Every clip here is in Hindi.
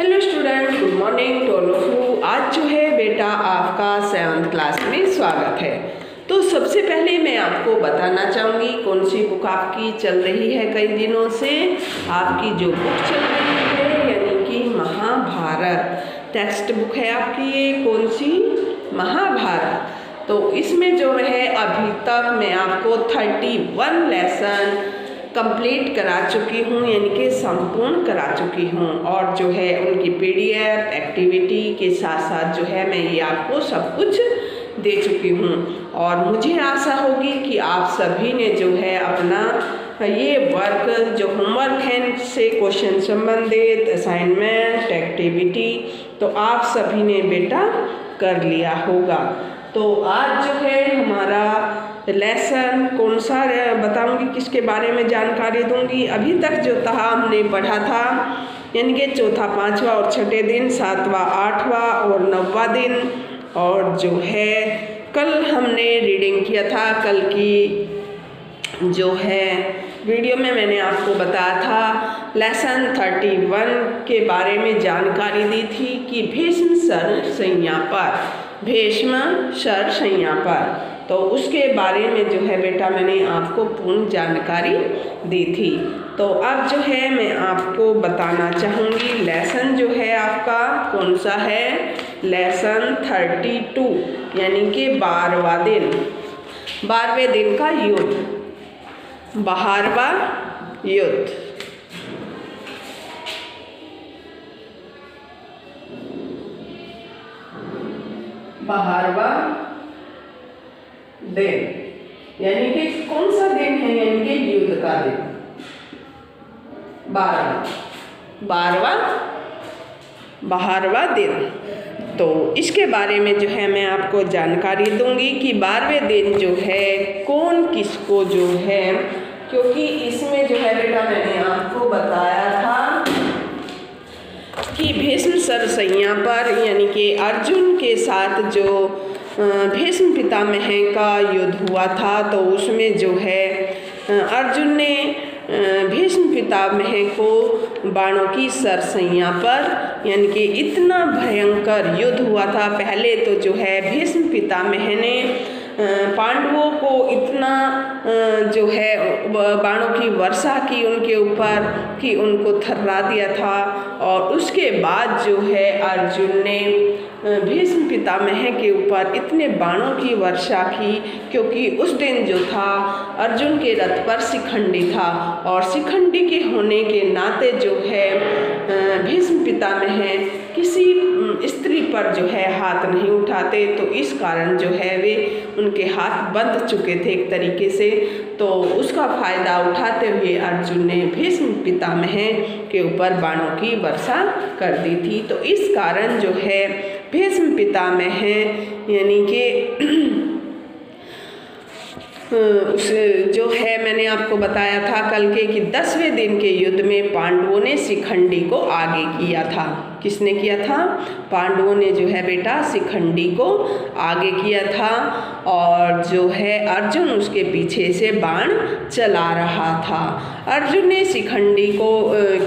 Hello student, good morning to all of you. आज जो है बेटा आपका 7th क्लास में स्वागत है। तो सबसे पहले मैं आपको बताना चाहूँगी कौन सी बुक आपकी चल रही है। कई दिनों से आपकी जो बुक चल रही है यानी कि महाभारत टेक्स्ट बुक है आपकी। ये कौन सी? महाभारत। तो इसमें जो है अभी तक मैं आपको 31 लेसन कंप्लीट करा चुकी हूँ, यानी कि संपूर्ण करा चुकी हूँ। और जो है उनकी पीडीएफ एक्टिविटी के साथ साथ जो है मैं ये आपको सब कुछ दे चुकी हूँ। और मुझे आशा होगी कि आप सभी ने जो है अपना ये वर्क जो होमवर्क है से क्वेश्चन संबंधित असाइनमेंट एक्टिविटी तो आप सभी ने बेटा कर लिया होगा। तो आज जो है हमारा लेसन कौन सा बताऊंगी, किसके बारे में जानकारी दूंगी। अभी तक जो था हमने पढ़ा था यानी कि चौथा, पांचवा और छठे दिन, सातवां, आठवां और 9वां दिन। और जो है कल हमने रीडिंग किया था। कल की जो है वीडियो में मैंने आपको बताया था लेसन 31 के बारे में जानकारी दी थी कि भीष्म शरशय्या पर, भीष्म शरशय्या पर। तो उसके बारे में जो है बेटा मैंने आपको पूर्ण जानकारी दी थी। तो अब जो है मैं आपको बताना चाहूँगी लेसन जो है आपका कौन सा है। लेसन 32 यानी कि 12वां दिन, 12वें दिन का युद्ध, 12वां युद्ध। बारहवां दिन यानी कि कौन सा दिन है, यानी कि युद्ध का दिन, 12वां दिन। तो इसके बारे में जो है मैं आपको जानकारी दूंगी कि 12वें दिन जो है कौन किसको जो है, क्योंकि इसमें जो है बेटा मैंने आपको बताया था कि भीष्म शरशय्या पर यानी कि अर्जुन के साथ जो भीष्म पितामह का युद्ध हुआ था। तो उसमें जो है अर्जुन ने भीष्म पितामह को बाणों की शरशय्या पर यानी कि इतना भयंकर युद्ध हुआ था। पहले तो जो है भीष्म पितामह ने पांडवों को इतना जो है बाणों की वर्षा की उनके ऊपर कि उनको थर्रा दिया था। और उसके बाद जो है अर्जुन ने भीष्म पितामह के ऊपर इतने बाणों की वर्षा की, क्योंकि उस दिन जो था अर्जुन के रथ पर शिखंडी था और शिखंडी के होने के नाते जो है भीष्म पितामह किसी स्त्री पर जो है हाथ नहीं उठाते। तो इस कारण जो है वे उनके हाथ बंध चुके थे एक तरीके से। तो उसका फायदा उठाते हुए अर्जुन ने भीष्म पितामह के ऊपर बाणों की वर्षा कर दी थी। तो इस कारण जो है भीष्म पितामह यानी कि उस जो है मैंने आपको बताया था कल के कि 10वें दिन के युद्ध में पांडवों ने शिखंडी को आगे किया था। किसने किया था? पांडवों ने जो है बेटा शिखंडी को आगे किया था। और जो है अर्जुन उसके पीछे से बाण चला रहा था। अर्जुन ने शिखंडी को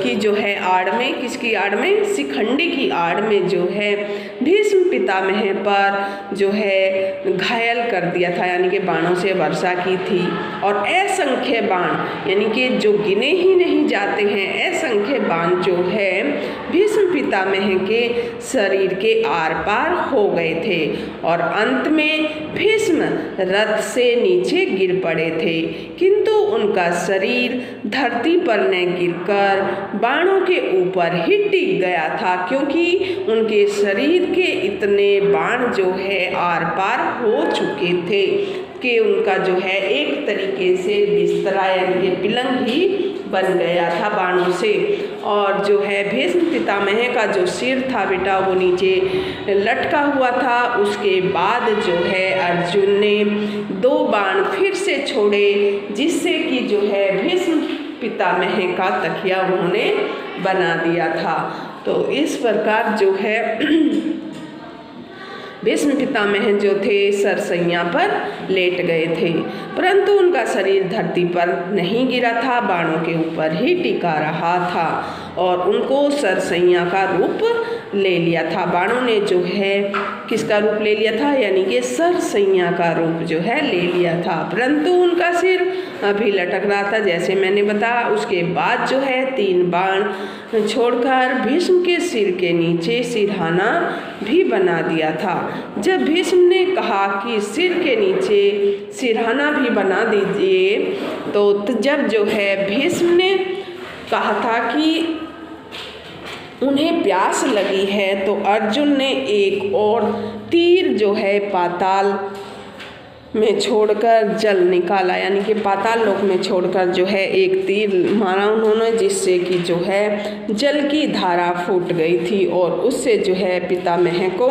की जो है आड़ में, किसकी आड़ में? शिखंडी की आड़ में जो है भीष्म पितामह पर जो है घायल कर दिया था, यानी कि बाणों से वर्षा की थी। और असंख्य बाण यानी कि जो गिने ही नहीं जाते हैं, असंख्य बाण जो है भीष्म पितामह के शरीर के आर पार हो गए थे। और अंत में भीष्म रथ से नीचे गिर पड़े थे, किंतु उनका शरीर धरती पर न गिरकर बाणों के ऊपर ही टिक गया था, क्योंकि उनके शरीर के इतने बाण जो है आर पार हो चुके थे कि उनका जो है एक तरीके से बिस्तरा यानी कि पिलंग ही बन गया था बाणों से। और जो है भीष्म पितामह का जो सिर था बेटा वो नीचे लटका हुआ था। उसके बाद जो है अर्जुन ने 2 बाण फिर से छोड़े, जिससे कि जो है भीष्म पितामह का तकिया उन्होंने बना दिया था। तो इस प्रकार जो है भीष्म पितामह जो थे सरसैया पर लेट गए थे, परंतु उनका शरीर धरती पर नहीं गिरा था, बाणों के ऊपर ही टिका रहा था और उनको सरसैया का रूप ले लिया था। बाणों ने जो है किसका रूप ले लिया था, यानी कि सरसैया का रूप जो है ले लिया था, परंतु उनका सिर अभी लटक रहा था जैसे मैंने बताया। उसके बाद जो है 3 बाण छोड़कर भीष्म के सिर के नीचे सिरहाना भी बना दिया था। जब भीष्म ने कहा कि सिर के नीचे सिरहाना भी बना दीजिए, तो जब जो है भीष्म ने कहा था कि उन्हें प्यास लगी है, तो अर्जुन ने एक और तीर जो है पाताल में छोड़कर जल निकाला, यानी कि पाताल लोक में छोड़कर जो है एक तीर मारा उन्होंने, जिससे कि जो है जल की धारा फूट गई थी और उससे जो है पितामह को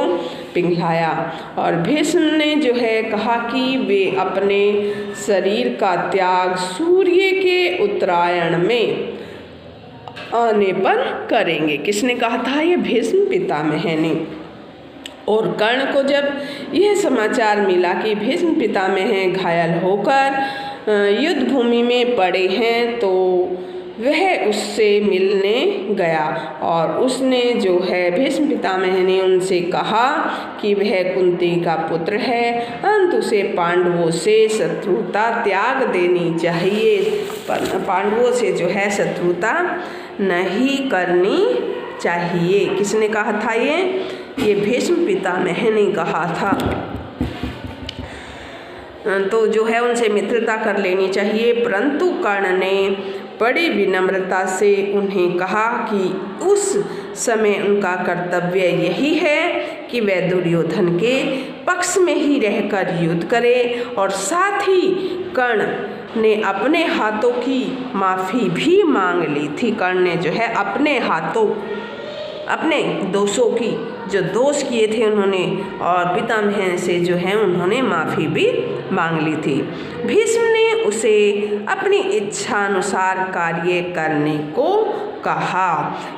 पिघलाया। और भीष्म ने जो है कहा कि वे अपने शरीर का त्याग सूर्य के उत्तरायण में आने पर करेंगे। किसने कहा था? ये भीष्म पितामह ने। और कर्ण को जब यह समाचार मिला कि भीष्म पितामह घायल होकर युद्ध भूमि में पड़े हैं, तो वह उससे मिलने गया और उसने जो है भीष्म पितामह ने उनसे कहा कि वह कुंती का पुत्र है, अंत उसे पांडवों से शत्रुता त्याग देनी चाहिए, पांडवों से जो है शत्रुता नहीं करनी चाहिए। किसने कहा था? ये भीष्म पितामह ने कहा था। तो जो है उनसे मित्रता कर लेनी चाहिए, परंतु कर्ण ने बड़ी विनम्रता से उन्हें कहा कि उस समय उनका कर्तव्य यही है कि वह दुर्योधन के पक्ष में ही रहकर युद्ध करे। और साथ ही कर्ण ने अपने हाथों की माफ़ी भी मांग ली थी। कर्ण ने जो है अपने हाथों अपने दोषों की जो दोष किए थे उन्होंने, और पितामह से जो है उन्होंने माफ़ी भी मांग ली थी। भीष्म ने उसे अपनी इच्छा अनुसार कार्य करने को कहा।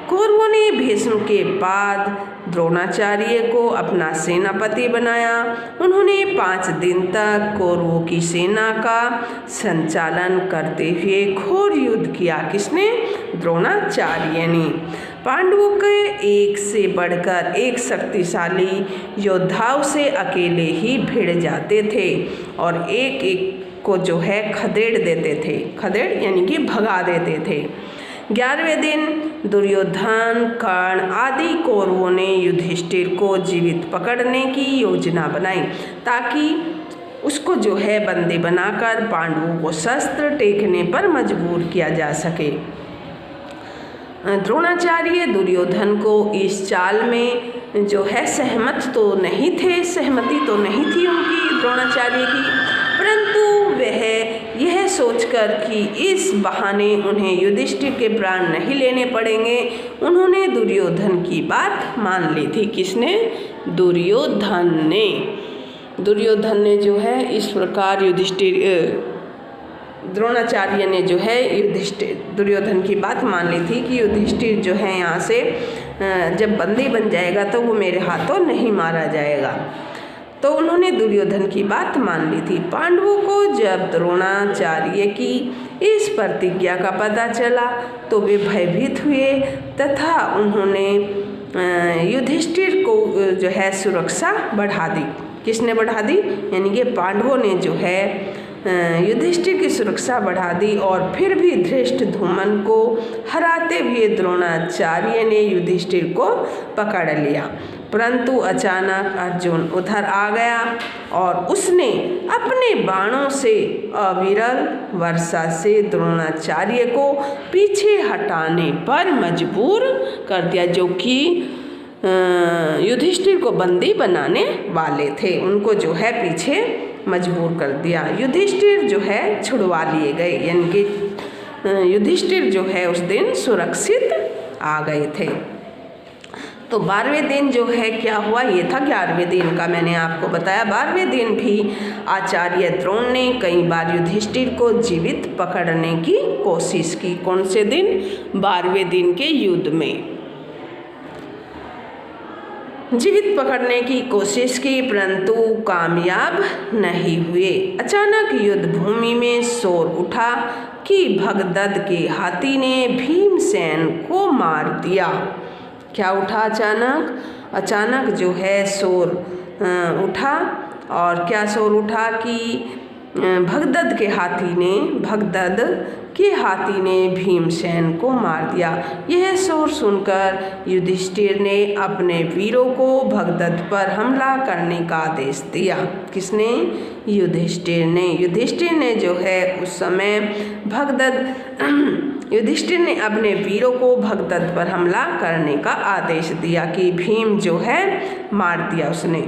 कौरवों ने भीष्म के बाद द्रोणाचार्य को अपना सेनापति बनाया। उन्होंने 5 दिन तक कौरवों की सेना का संचालन करते हुए घोर युद्ध किया। किसने? द्रोणाचार्य ने। पांडवों के एक से बढ़कर एक शक्तिशाली योद्धाओं से अकेले ही भिड़ जाते थे और एक एक को जो है खदेड़ देते थे। खदेड़ यानी कि भगा देते थे। 11वें दिन दुर्योधन, कर्ण आदि कौरवों ने युधिष्ठिर को जीवित पकड़ने की योजना बनाई, ताकि उसको जो है बंदी बनाकर पांडवों को शस्त्र टेकने पर मजबूर किया जा सके। द्रोणाचार्य दुर्योधन को इस चाल में जो है सहमति तो नहीं थी उनकी द्रोणाचार्य की, परंतु वह यह सोचकर कि इस बहाने उन्हें युधिष्ठिर के प्राण नहीं लेने पड़ेंगे, उन्होंने दुर्योधन की बात मान ली थी। किसने? दुर्योधन ने जो है इस प्रकार द्रोणाचार्य ने जो है दुर्योधन की बात मान ली थी कि युधिष्ठिर जो है यहाँ से जब बंदी बन जाएगा तो वो मेरे हाथों नहीं मारा जाएगा। तो उन्होंने दुर्योधन की बात मान ली थी। पांडवों को जब द्रोणाचार्य की इस प्रतिज्ञा का पता चला तो वे भयभीत हुए तथा उन्होंने युधिष्ठिर को जो है सुरक्षा बढ़ा दी। किसने बढ़ा दी? यानी कि पांडवों ने जो है युधिष्ठिर की सुरक्षा बढ़ा दी। और फिर भी धृष्टद्युम्न को हराते हुए द्रोणाचार्य ने युधिष्ठिर को पकड़ लिया, परंतु अचानक अर्जुन उधर आ गया और उसने अपने बाणों से अविरल वर्षा से द्रोणाचार्य को पीछे हटाने पर मजबूर कर दिया, जो कि युधिष्ठिर को बंदी बनाने वाले थे, उनको जो है पीछे मजबूर कर दिया। युधिष्ठिर जो है छुड़वा लिए गए, यानी कि युधिष्ठिर जो है उस दिन सुरक्षित आ गए थे। तो 12वें दिन जो है क्या हुआ, ये था 11वें दिन का मैंने आपको बताया। 12वें दिन भी आचार्य द्रोण ने कई बार युधिष्ठिर को जीवित पकड़ने की कोशिश की। कौन से दिन? 12वें दिन के युद्ध में। जीवित पकड़ने की कोशिश की परंतु कामयाब नहीं हुए। अचानक युद्ध भूमि में शोर उठा कि भगदत्त के हाथी ने भीमसेन को मार दिया। क्या उठा अचानक? अचानक जो है शोर उठा, और क्या शोर उठा कि भगदत्त के हाथी ने भीमसेन को मार दिया। यह शोर सुनकर युधिष्ठिर ने अपने वीरों को भगदत्त पर हमला करने का आदेश दिया। किसने? युधिष्ठिर ने जो है उस समय युधिष्ठिर ने अपने वीरों को भगदत्त पर हमला करने का आदेश दिया कि भीम जो है मार दिया उसने।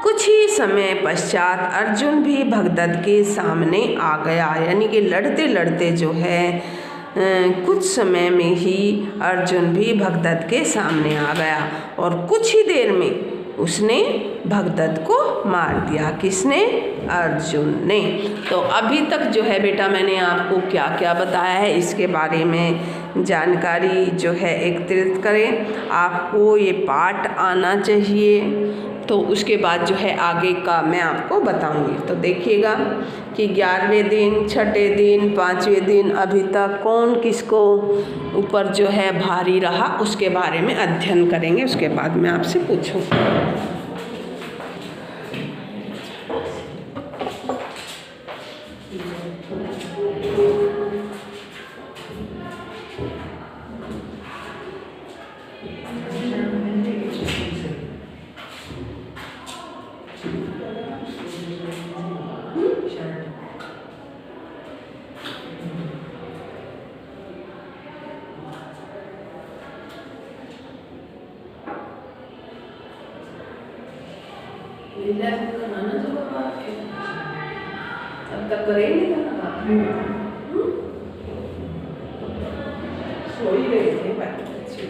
कुछ ही समय पश्चात अर्जुन भी भगदत्त के सामने आ गया। यानी कि लड़ते लड़ते जो है कुछ समय में ही अर्जुन भी भगदत्त के सामने आ गया और कुछ ही देर में उसने भगदत्त को मार दिया। किसने? अर्जुन ने। तो अभी तक जो है बेटा मैंने आपको क्या क्या बताया है इसके बारे में जानकारी जो है एकत्रित करें। आपको ये पाठ आना चाहिए, तो उसके बाद जो है आगे का मैं आपको बताऊंगी। तो देखिएगा कि 11वें दिन, 6ठे दिन, 5वें दिन अभी तक कौन किसको ऊपर जो है भारी रहा उसके बारे में अध्ययन करेंगे। उसके बाद मैं आपसे पूछूं। अब तक करेंगे सो ही रहे थे बाकी अच्छी।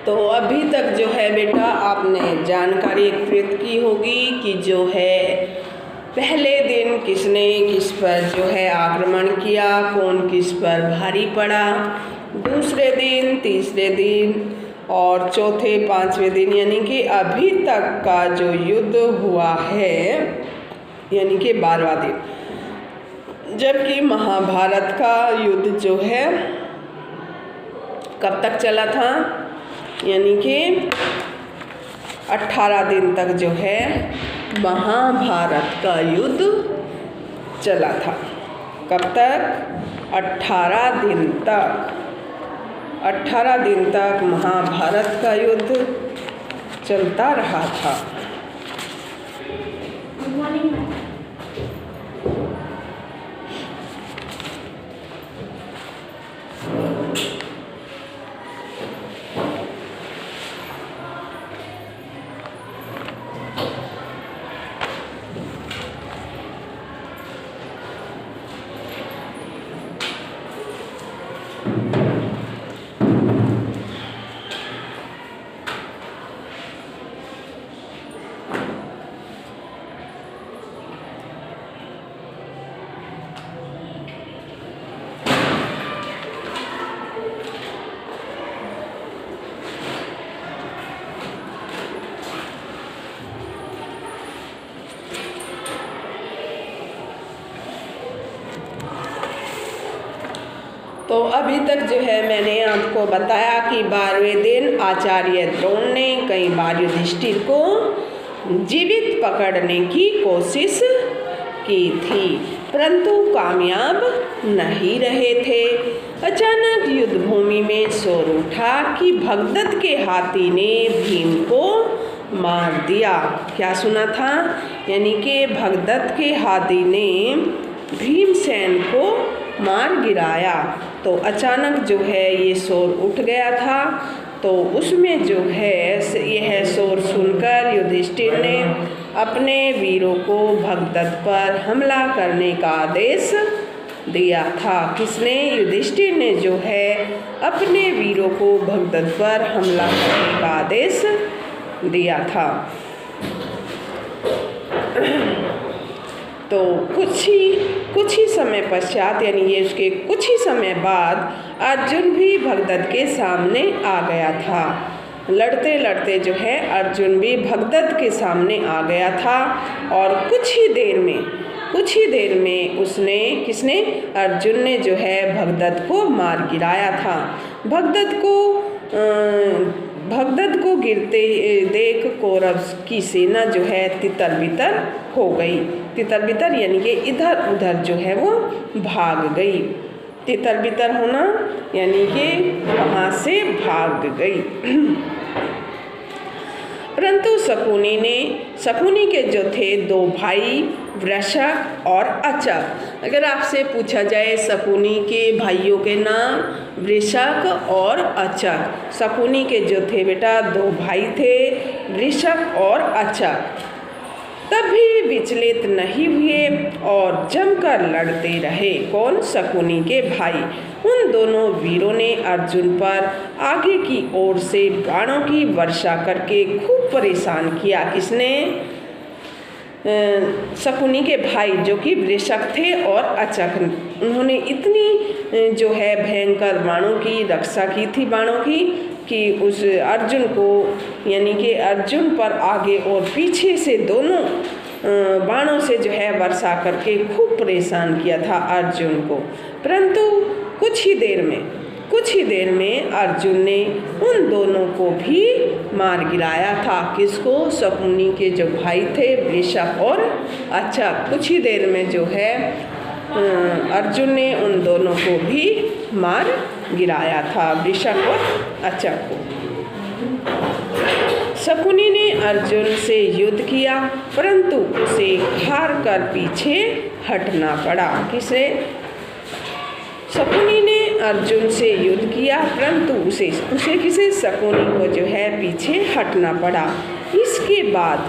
तो अभी तक जो है बेटा आपने जानकारी एकत्रित की होगी कि जो है पहले दिन किसने किस पर जो है आक्रमण किया, कौन किस पर भारी पड़ा, दूसरे दिन, तीसरे दिन और चौथे, पांचवें दिन, यानी कि अभी तक का जो युद्ध हुआ है यानी कि 12वां दिन। जबकि महाभारत का युद्ध जो है कब तक चला था? यानी कि 18 दिन तक जो है महाभारत का युद्ध चला था। कब तक? 18 दिन तक। 18 दिन तक महाभारत का युद्ध चलता रहा था। तो अभी तक जो है मैंने आपको बताया कि 12वें दिन आचार्य द्रोण ने कई बार युधिष्ठिर को जीवित पकड़ने की कोशिश की थी, परंतु कामयाब नहीं रहे थे। अचानक युद्ध भूमि में शोर उठा कि भगदत्त के हाथी ने भीम को मार दिया। क्या सुना था? यानी कि भगदत्त के हाथी ने भीमसेन को मार गिराया। तो अचानक जो है ये शोर उठ गया था। तो उसमें जो है यह शोर सुनकर युधिष्ठिर ने अपने वीरों को भगदत्त पर हमला करने का आदेश दिया था। किसने? युधिष्ठिर ने जो है अपने वीरों को भगदत्त पर हमला करने का आदेश दिया था। तो कुछ ही समय पश्चात, यानी ये उसके कुछ ही समय बाद, अर्जुन भी भगदत्त के सामने आ गया था। लड़ते लड़ते जो है अर्जुन भी भगदत्त के सामने आ गया था और कुछ ही देर में उसने, किसने? अर्जुन ने जो है भगदत्त को मार गिराया था। भगदत्त को गिरते देख कौरव की सेना जो है तितर बितर हो गई। तितर बितर यानी कि इधर उधर जो है वो भाग गई। तितर बितर होना यानी कि वहाँ से भाग गई। परंतु शकुनी के जो थे दो भाई वृषक और अचक, अगर आपसे पूछा जाए शकुनी के भाइयों के नाम वृषक और अचक। शकुनी के जो थे बेटा दो भाई थे, वृषक और अचक, तब भी विचलित नहीं हुए और जमकर लड़ते रहे। कौन? शकुनी के भाई। उन दोनों वीरों ने अर्जुन पर आगे की ओर से बाणों की वर्षा करके खूब परेशान किया। किसने? शकुनी के भाई जो कि वृषक थे और अचक। उन्होंने इतनी जो है भयंकर बाणों की रक्षा की थी, बाणों की, कि उस अर्जुन को, यानी कि अर्जुन पर आगे और पीछे से दोनों बाणों से जो है वर्षा करके खूब परेशान किया था अर्जुन को। परंतु कुछ ही देर में अर्जुन ने उन दोनों को भी मार गिराया था। किसको? शकुनी के जो भाई थे वृषक और अचक। कुछ ही देर में जो है अर्जुन ने उन दोनों को भी मार गिराया था, वृषक और अचक को। शकुनी ने अर्जुन से युद्ध किया, परंतु उसे हार कर पीछे हटना पड़ा। किसे? शकुनी ने अर्जुन से युद्ध किया, परंतु उसे किसे? शकुनी को जो है पीछे हटना पड़ा। इसके बाद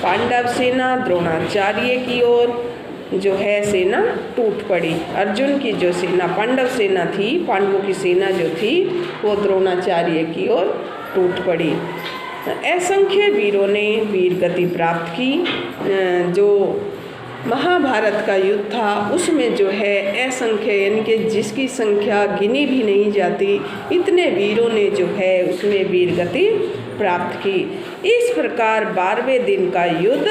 पांडव सेना द्रोणाचार्य की ओर जो है सेना टूट पड़ी। अर्जुन की जो सेना, पांडव सेना थी, पांडवों की सेना जो थी वो द्रोणाचार्य की ओर टूट पड़ी। असंख्य वीरों ने वीर गति प्राप्त की। जो महाभारत का युद्ध था उसमें जो है असंख्य, यानी कि जिसकी संख्या गिनी भी नहीं जाती, इतने वीरों ने जो है उसमें वीर गति प्राप्त की। इस प्रकार 12वें दिन का युद्ध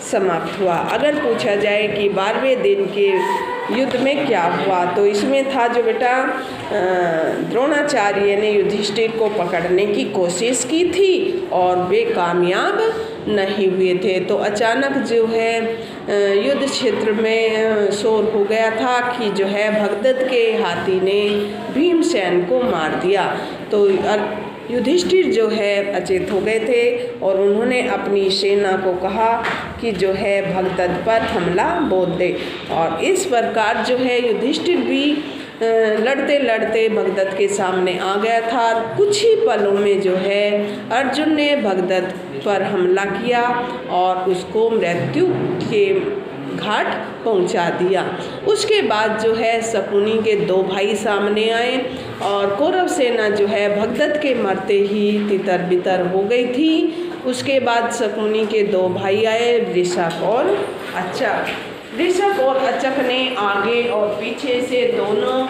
समाप्त हुआ। अगर पूछा जाए कि 12वें दिन के युद्ध में क्या हुआ, तो इसमें था जो बेटा द्रोणाचार्य ने युधिष्ठिर को पकड़ने की कोशिश की थी और वे कामयाब नहीं हुए थे। तो अचानक जो है युद्ध क्षेत्र में शोर हो गया था कि जो है भगदत्त के हाथी ने भीमसेन को मार दिया। तो युधिष्ठिर जो है अचेत हो गए थे और उन्होंने अपनी सेना को कहा कि जो है भगदत्त पर हमला बोल दे। और इस प्रकार जो है युधिष्ठिर भी लड़ते लड़ते भगदत्त के सामने आ गया था। कुछ ही पलों में जो है अर्जुन ने भगदत्त पर हमला किया और उसको मृत्यु के घाट पहुंचा दिया। उसके बाद जो है शकुनी के दो भाई सामने आए और कौरव सेना जो है भगदत्त के मरते ही तितर बितर हो गई थी। उसके बाद शकुनी के दो भाई आए, वृषक और अचक। वृषक और अचक ने आगे और पीछे से दोनों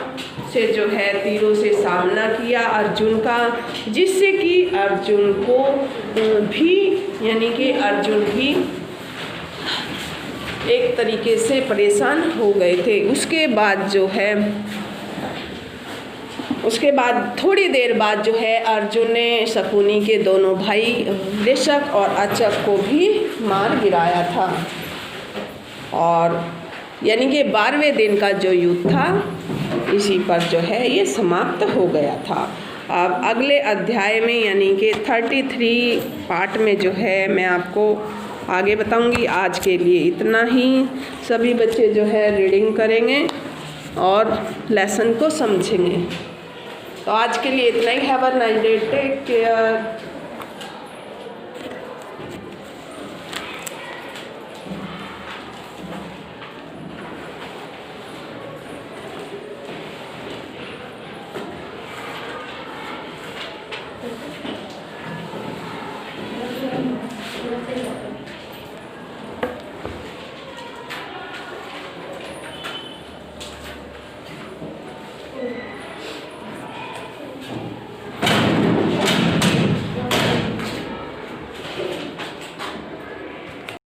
से जो है तीरों से सामना किया अर्जुन का, जिससे कि अर्जुन को भी, यानी कि अर्जुन भी एक तरीके से परेशान हो गए थे। उसके बाद जो है उसके बाद थोड़ी देर बाद जो है अर्जुन ने शकुनी के दोनों भाई वृषक और अचक को भी मार गिराया था। और यानी कि 12वें दिन का जो युद्ध था इसी पर जो है ये समाप्त हो गया था। अब अगले अध्याय में यानी कि 33 पार्ट में जो है मैं आपको आगे बताऊंगी। आज के लिए इतना ही। सभी बच्चे जो है रीडिंग करेंगे और लेसन को समझेंगे। तो आज के लिए इतना ही। Have a nice day, take care.